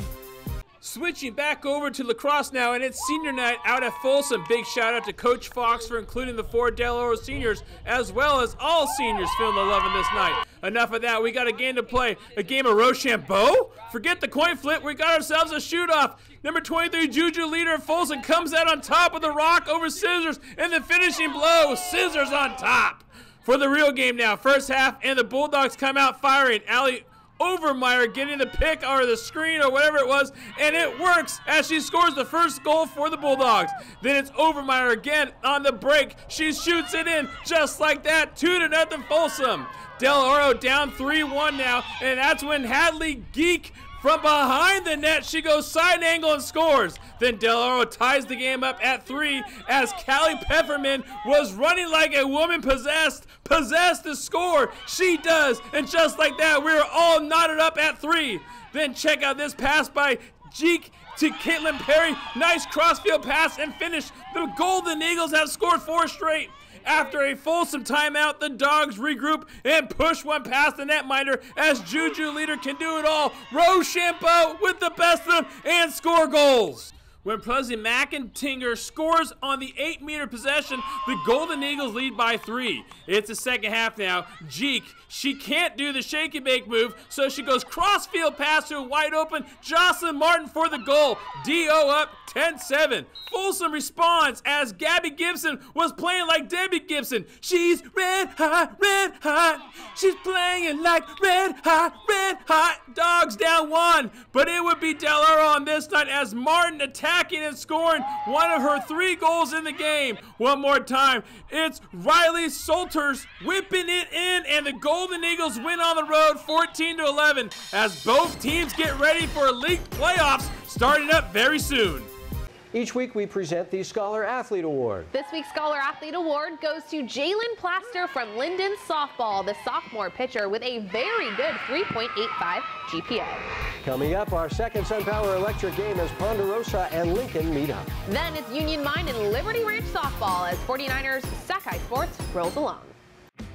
Switching back over to lacrosse now, and it's senior night out at Folsom. Big shout out to Coach Fox for including the 4 Del Oro seniors, as well as all seniors feeling the love in this night. Enough of that, we got a game to play. A game of Rochambeau? Forget the coin flip, we got ourselves a shoot-off. Number 23, Juju leader of Folsom, comes out on top of the rock over Scissors, and the finishing blow, Scissors on top. For the real game now, first half, and the Bulldogs come out firing. Allie Overmeyer getting the pick or the screen or whatever it was, and it works as she scores the first goal for the Bulldogs. Then it's Overmeyer again on the break. She shoots it in just like that, 2-0 Folsom. Del Oro down 3-1 now, and that's when Hadley Geek from behind the net, she goes side angle and scores. Then Del Oro ties the game up at 3 as Callie Pepperman was running like a woman possessed to score. She does, and just like that, we're all knotted up at 3. Then check out this pass by Jeek to Caitlin Perry. Nice crossfield pass and finish. The Golden Eagles have scored 4 straight. After a Folsom timeout, the Dogs regroup and push one past the netminder as Juju leader can do it all. Rochambeau with the best of them and score goals. When Presley McIntyre scores on the 8-meter possession, the Golden Eagles lead by 3. It's the second half now. Jeek, she can't do the shake and bake move, so she goes crossfield pass to a wide open Jocelyn Martin for the goal. D.O. up 10-7. Folsom responds as Gabby Gibson was playing like Debbie Gibson. She's red hot, red hot. She's playing like red hot, red hot. Dogs down 1, but it would be Del Oro on this night as Martin attacking and scoring one of her 3 goals in the game. One more time, it's Riley Salters whipping it in, and the Golden Eagles win on the road 14-11 as both teams get ready for league playoffs starting up very soon. Each week we present the Scholar Athlete Award. This week's Scholar Athlete Award goes to Jalen Plaster from Linden Softball, the sophomore pitcher with a very good 3.85 GPA. Coming up, our second SunPower Electric game as Ponderosa and Lincoln meet up. Then it's Union Mine and Liberty Ranch Softball as 49ers Sac-Hi Sports rolls along.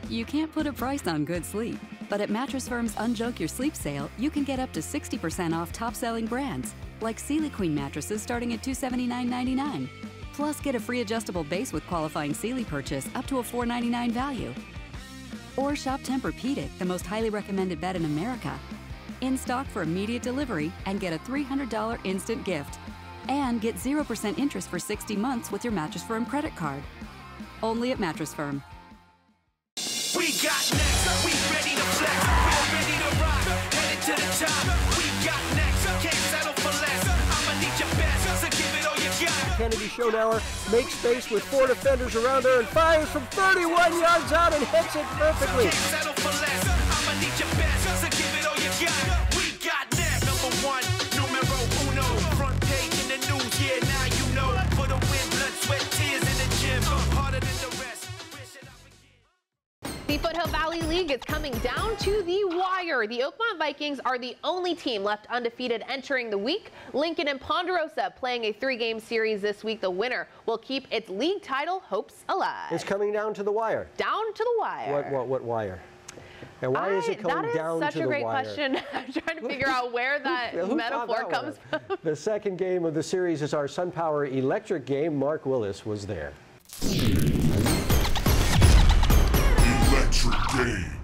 You can't put a price on good sleep, but at Mattress Firm's Unjoke Your Sleep sale, you can get up to 60% off top-selling brands, like Sealy Queen mattresses starting at $279.99. Plus, get a free adjustable base with qualifying Sealy purchase up to a $499 value. Or shop Tempur-Pedic, the most highly recommended bed in America, in stock for immediate delivery, and get a $300 instant gift. And get 0% interest for 60 months with your Mattress Firm credit card. Only at Mattress Firm. We got next, we ready to flex, we're ready to rock, headed to the top. We got next, can't settle for less. I'ma need your best, so give it all you got. Kennedy Schonauer makes space with 4 defenders around her and fires from 31 yards out and hits it perfectly. Settle for less. I'ma need your best, so give it all you got. We got next. Number 1, numero uno. Front page in the news, yeah, now you know. For the win, blood, sweat, tears in the gym. Harder than the rest. The Foothill Valley League is coming down to the wire. The Oakmont Vikings are the only team left undefeated entering the week. Lincoln and Ponderosa playing a 3-game series this week. The winner will keep its league title hopes alive. It's coming down to the wire. Down to the wire. What wire? And why is it coming down to the wire? That is such a great question. I'm trying to figure out where that metaphor comes from. The second game of the series is our SunPower Electric game. Mark Willis was there. Game.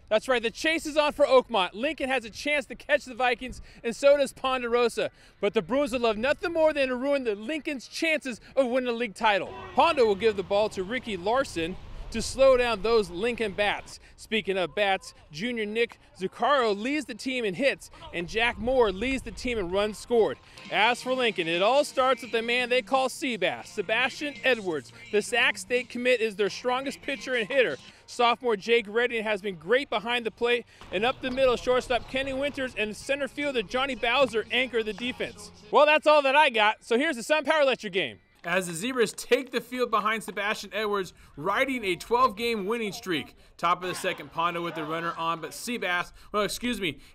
That's right, the chase is on for Oakmont. Lincoln has a chance to catch the Vikings, and so does Ponderosa. But the Bruins would love nothing more than to ruin the Lincoln's chances of winning the league title. Pondo will give the ball to Ricky Larson to slow down those Lincoln bats. Speaking of bats, junior Nick Zuccaro leads the team in hits, and Jack Moore leads the team in runs scored. As for Lincoln, it all starts with the man they call Seabass, Sebastian Edwards. The Sac State commit is their strongest pitcher and hitter. Sophomore Jake Redding has been great behind the plate, and up the middle, shortstop Kenny Winters and center fielder Johnny Bowser anchor the defense. Well, that's all that I got, so here's the SunPower Electric game. As the Zebras take the field behind Sebastian Edwards, riding a 12-game winning streak. Top of the second, Pondo with the runner on, but Seabass,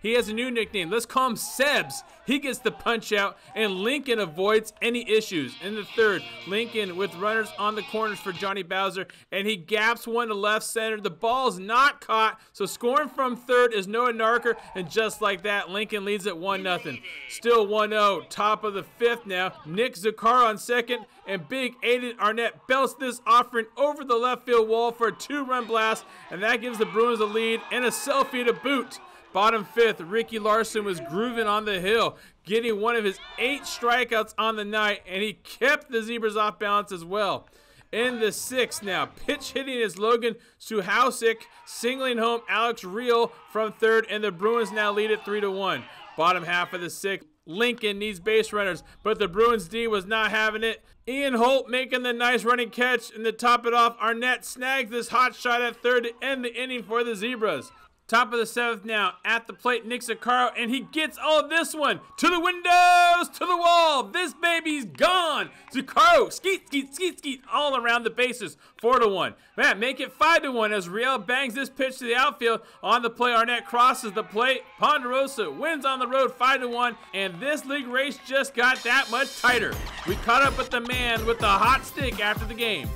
he has a new nickname. Let's call him Sebs. He gets the punch out, and Lincoln avoids any issues. In the third, Lincoln with runners on the corners for Johnny Bowser, and he gaps one to left center. The ball's not caught, so scoring from third is Noah Narker, and just like that, Lincoln leads at 1-0. Still 1-0. Top of the fifth now, Nick Zuccaro on second, and big Aiden Arnett belts this offering over the left field wall for a 2-run blast, and that gives the Bruins a lead and a selfie to boot. Bottom fifth, Ricky Larson was grooving on the hill, getting one of his 8 strikeouts on the night, and he kept the Zebras off balance as well. In the sixth now, pitch hitting is Logan Suhausik, singling home Alex Reel from third, and the Bruins now lead at 3-1. Bottom half of the sixth, Lincoln needs base runners, but the Bruins D was not having it. Ian Holt making the nice running catch, and to top it off, Arnett snags this hot shot at third to end the inning for the Zebras. Top of the seventh now, at the plate, Nick Zuccaro, and he gets all this one. To the windows, to the wall, this baby's gone. Zuccaro, skeet, skeet, skeet, skeet, all around the bases, 4-1. Man, make it 5-1 as Riel bangs this pitch to the outfield. On the play, Arnett crosses the plate. Ponderosa wins on the road 5-1, and this league race just got that much tighter. We caught up with the man with the hot stick after the game.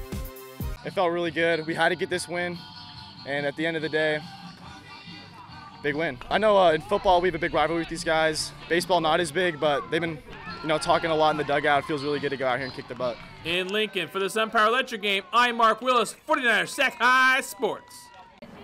It felt really good. We had to get this win, and at the end of the day, big win. I know in football we have a big rivalry with these guys. Baseball not as big, but they've been, talking a lot in the dugout. It feels really good to go out here and kick the butt. In Lincoln, for the SunPower Electric game, I'm Mark Willis, 49ers Sac-Hi Sports.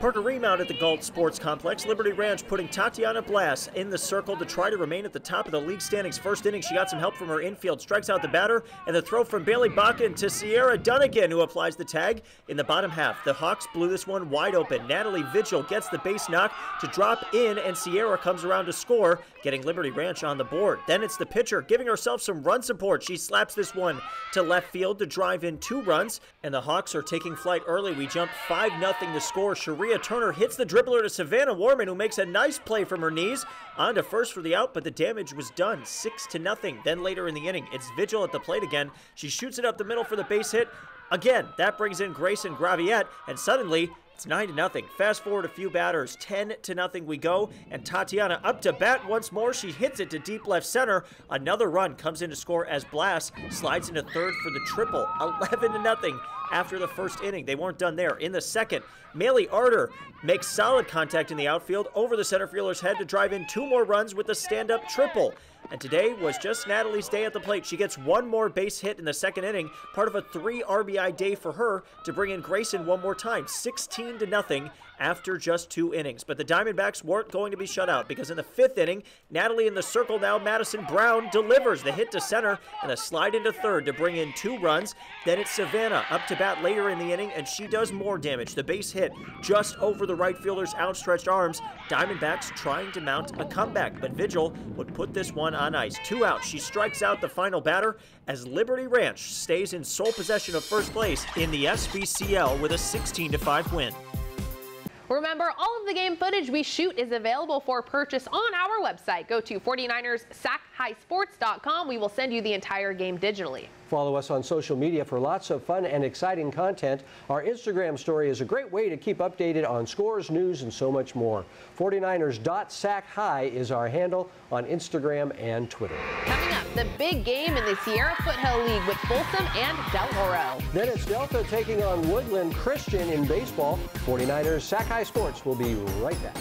Parker remount at the Galt Sports Complex. Liberty Ranch putting Tatiana Blass in the circle to try to remain at the top of the league standings. First inning, she got some help from her infield, strikes out the batter, and the throw from Bailey Bakken to Sierra Dunnigan, who applies the tag in the bottom half. The Hawks blew this one wide open. Natalie Vigil gets the base knock to drop in, and Sierra comes around to score, getting Liberty Ranch on the board. Then it's the pitcher giving herself some run support. She slaps this one to left field to drive in 2 runs, and the Hawks are taking flight early. We jump 5-0 to score. Sharia Turner hits the dribbler to Savannah Warman, who makes a nice play from her knees. On to first for the out, but the damage was done, 6-0. Then later in the inning, it's Vigil at the plate again. She shoots it up the middle for the base hit. Again, that brings in Grayson Graviette, and suddenly it's 9-0. Fast forward a few batters, 10-0 we go, and Tatiana up to bat once more. She hits it to deep left center. Another run comes in to score as Blass slides into third for the triple, 11-0. After the first inning, they weren't done there. In the second, Maylee Arter makes solid contact in the outfield over the center fielder's head to drive in 2 more runs with the stand-up triple. And today was just Natalie's day at the plate. She gets 1 more base hit in the second inning, part of a 3 RBI day for her to bring in Grayson one more time. 16-0 after just 2 innings. But the Diamondbacks weren't going to be shut out because in the 5th inning, Natalie in the circle now, Madison Brown delivers the hit to center and a slide into third to bring in 2 runs. Then it's Savannah up to bat later in the inning, and she does more damage. The base hit just over the right fielder's outstretched arms. Diamondbacks trying to mount a comeback, but Vigil would put this one on ice. 2 out. She strikes out the final batter as Liberty Ranch stays in sole possession of first place in the SBCL with a 16-5 win. Remember, all of the game footage we shoot is available for purchase on our website. Go to 49ers Sac-Hi-Sports.com. We will send you the entire game digitally. Follow us on social media for lots of fun and exciting content. Our Instagram story is a great way to keep updated on scores, news, and so much more. 49ers.Sac-Hi is our handle on Instagram and Twitter. Coming up, the big game in the Sierra Foothill League with Folsom and Del Oro. Then it's Delta taking on Woodland Christian in baseball. 49ers Sac-Hi Sports will be right back.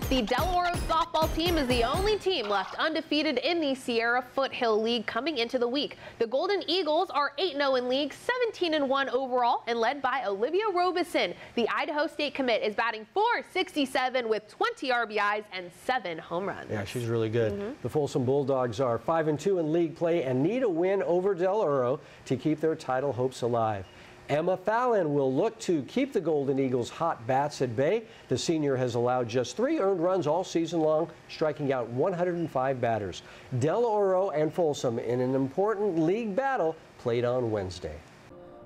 The Del Oro softball team is the only team left undefeated in the Sierra Foothill League coming into the week. The Golden Eagles are 8-0 in league, 17-1 overall, and led by Olivia Robeson. The Idaho State commit is batting .467 with 20 RBIs and 7 home runs. Yeah, she's really good. The Folsom Bulldogs are 5-2 in league play and need a win over Del Oro to keep their title hopes alive. Emma Fallon will look to keep the Golden Eagles' hot bats at bay. The senior has allowed just 3 earned runs all season long, striking out 105 batters. Del Oro and Folsom in an important league battle played on Wednesday.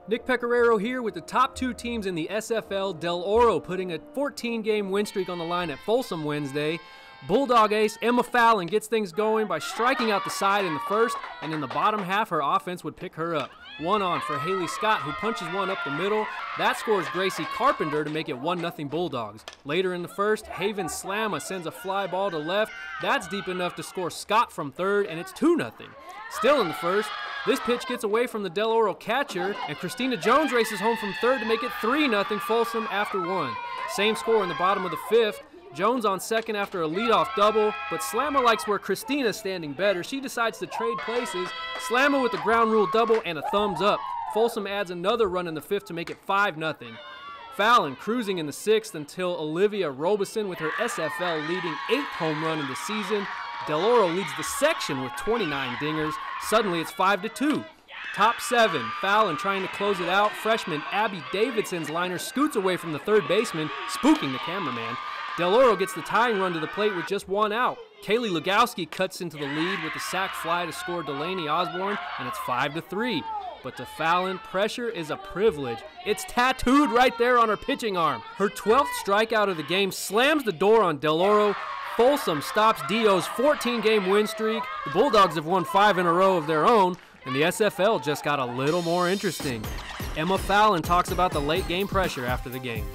Nick Pecoraro here with the top 2 teams in the SFL. Del Oro putting a 14-game win streak on the line at Folsom Wednesday. Bulldog ace Emma Fallon gets things going by striking out the side in the first, and in the bottom half her offense would pick her up. 1 on for Haley Scott, who punches one up the middle. That scores Gracie Carpenter to make it 1-0 Bulldogs. Later in the first, Haven Slamma sends a fly ball to left. That's deep enough to score Scott from third, and it's 2-0. Still in the first, this pitch gets away from the Del Oro catcher, and Christina Jones races home from third to make it 3-0 Folsom after 1. Same score in the bottom of the 5th. Jones on second after a leadoff double, but Slamma likes where Christina's standing better. She decides to trade places. Slamma with the ground rule double and a thumbs up. Folsom adds another run in the 5th to make it 5-0. Fallon cruising in the 6th until Olivia Robeson with her SFL leading 8th home run in the season. Del Oro leads the section with 29 dingers. Suddenly it's 5-2. Top 7, Fallon trying to close it out. Freshman Abby Davidson's liner scoots away from the third baseman, spooking the cameraman. Del Oro gets the tying run to the plate with just 1 out. Kaylee Lugowski cuts into the lead with a sac fly to score Delaney Osborne, and it's 5-3. But to Fallon, pressure is a privilege. It's tattooed right there on her pitching arm. Her 12th strikeout of the game slams the door on Del Oro. Folsom stops Dio's 14-game win streak. The Bulldogs have won 5 in a row of their own, and the SFL just got a little more interesting. Emma Fallon talks about the late game pressure after the game.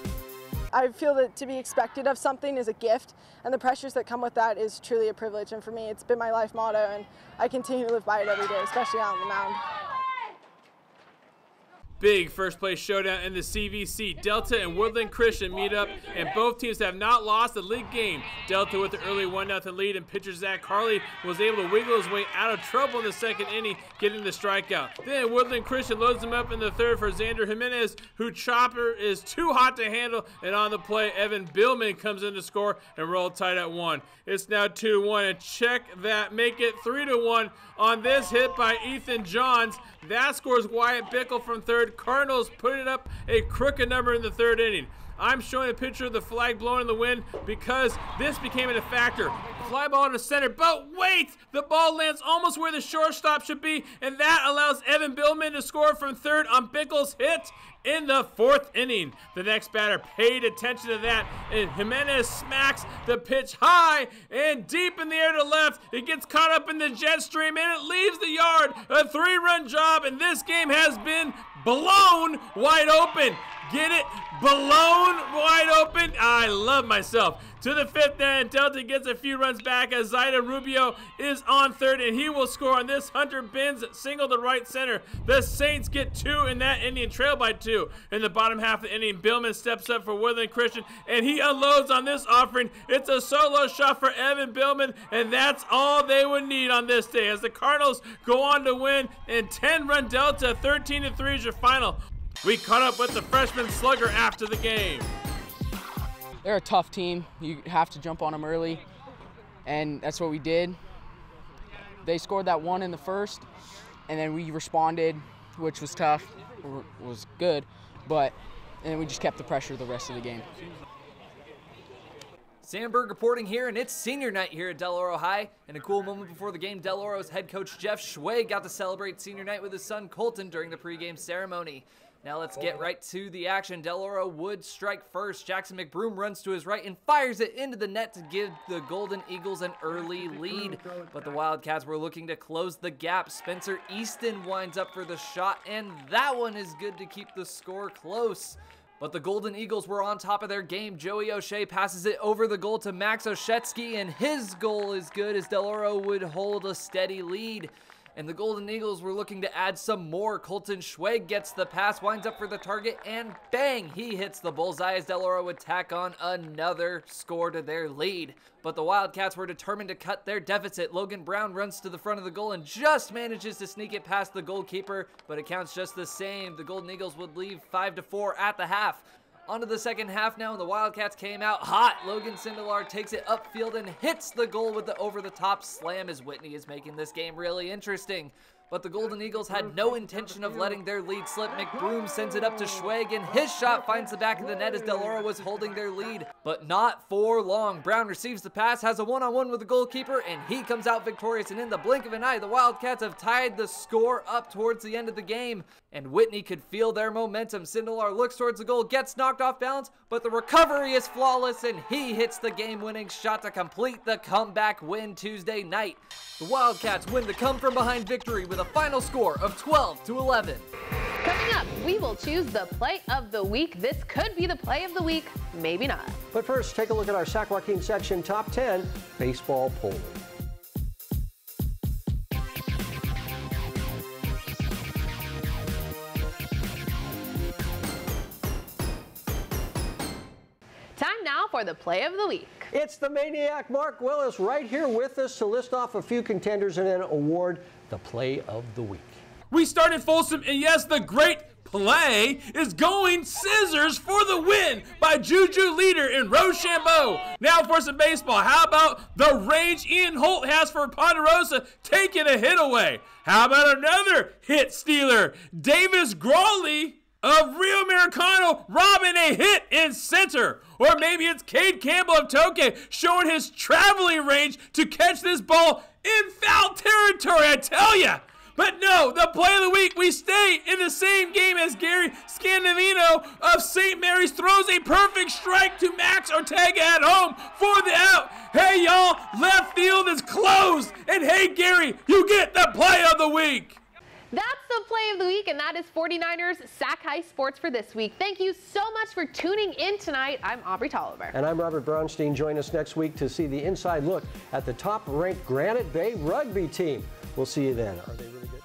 I feel that to be expected of something is a gift, and the pressures that come with that is truly a privilege. And for me, it's been my life motto, and I continue to live by it every day, especially out on the mound. Big first place showdown in the CVC. Delta and Woodland Christian meet up, and both teams have not lost a league game. Delta with the early 1-0 lead, and pitcher Zach Carley was able to wiggle his way out of trouble in the 2nd inning, getting the strikeout. Then Woodland Christian loads him up in the 3rd for Xander Jimenez, who chopper is too hot to handle, and on the play, Evan Billman comes in to score and roll tight at 1. It's now 2-1, and check that, make it 3-1 on this hit by Ethan Johns. That scores Wyatt Bickle from third. Cardinals putting up a crooked number in the 3rd inning. I'm showing a picture of the flag blowing in the wind because this became a factor. Fly ball to center, but wait! The ball lands almost where the shortstop should be, and that allows Evan Billman to score from third on Bickle's hit in the 4th inning. The next batter paid attention to that, and Jimenez smacks the pitch high and deep in the air to left. It gets caught up in the jet stream, and it leaves the yard. A 3-run job, and this game has been blown wide open. Get it? Blown wide open. I love myself. To the 5th inning, Delta gets a few runs back as Zaida Rubio is on third, and he will score on this Hunter Benz single to right center. The Saints get 2 in that inning, trail by 2. In the bottom half of the inning, Billman steps up for Woodland Christian, and he unloads on this offering. It's a solo shot for Evan Billman, and that's all they would need on this day as the Cardinals go on to win, and 10-run Delta, 13-3 is your final. We caught up with the freshman slugger after the game. they're a tough team. You have to jump on them early, and that's what we did. They scored that one in the first, and then we responded, which was tough, was good, and then we just kept the pressure the rest of the game. Sandberg reporting here, and it's senior night here at Del Oro High. In a cool moment before the game, Del Oro's head coach Jeff Schway got to celebrate senior night with his son Colton during the pregame ceremony. Now let's get right to the action. Del Oro would strike first. Jackson McBroom runs to his right and fires it into the net to give the Golden Eagles an early lead. But the Wildcats were looking to close the gap. Spencer Easton winds up for the shot, and that one is good to keep the score close. But the Golden Eagles were on top of their game. Joey O'Shea passes it over the goal to Max Oshetsky, and his goal is good as Del Oro would hold a steady lead. And the Golden Eagles were looking to add some more. Colton Schweg gets the pass, winds up for the target, and bang, he hits the bullseye as Del Oro would tack on another score to their lead. But the Wildcats were determined to cut their deficit. Logan Brown runs to the front of the goal and just manages to sneak it past the goalkeeper, but it counts just the same. The Golden Eagles would leave 5-4 at the half. On to the second half now, and the Wildcats came out hot. Logan Sindelar takes it upfield and hits the goal with the over-the-top slam as Whitney is making this game really interesting. But the Golden Eagles had no intention of letting their lead slip. McBroom sends it up to Schweg, and his shot finds the back of the net as Del Oro was holding their lead. But not for long. Brown receives the pass, has a one-on-one with the goalkeeper, and he comes out victorious. And in the blink of an eye, the Wildcats have tied the score up towards the end of the game. And Whitney could feel their momentum. Sindelar looks towards the goal, gets knocked off balance, but the recovery is flawless, and he hits the game-winning shot to complete the comeback win Tuesday night. The Wildcats win the come-from-behind victory with a final score of 12-11. Coming up, we will choose the play of the week. This could be the play of the week, maybe not. But first, take a look at our Sac Joaquin section top 10 baseball polling. Time now for the play of the week. It's the Maniac Mark Willis right here with us to list off a few contenders and then award the play of the week. We started Folsom, and yes, the great play is going scissors for the win by Juju Leader in Rochambeau. Now for some baseball. How about the range Ian Holt has for Ponderosa taking a hit away? How about another hit stealer, Davis Grawley of Rio Americano robbing a hit in center? Or maybe it's Cade Campbell of Tokay showing his traveling range to catch this ball in foul territory, I tell ya. But no, the play of the week, we stay in the same game as Gary Scandavino of St. Mary's throws a perfect strike to Max Ortega at home for the out. Hey y'all, left field is closed. And hey Gary, you get the play of the week. That's the play of the week, and that is 49ers Sac-Hi Sports for this week. Thank you so much for tuning in tonight. I'm Aubrey Tolliver. And I'm Robert Brownstein. Join us next week to see the inside look at the top-ranked Granite Bay rugby team. We'll see you then. Are they really good?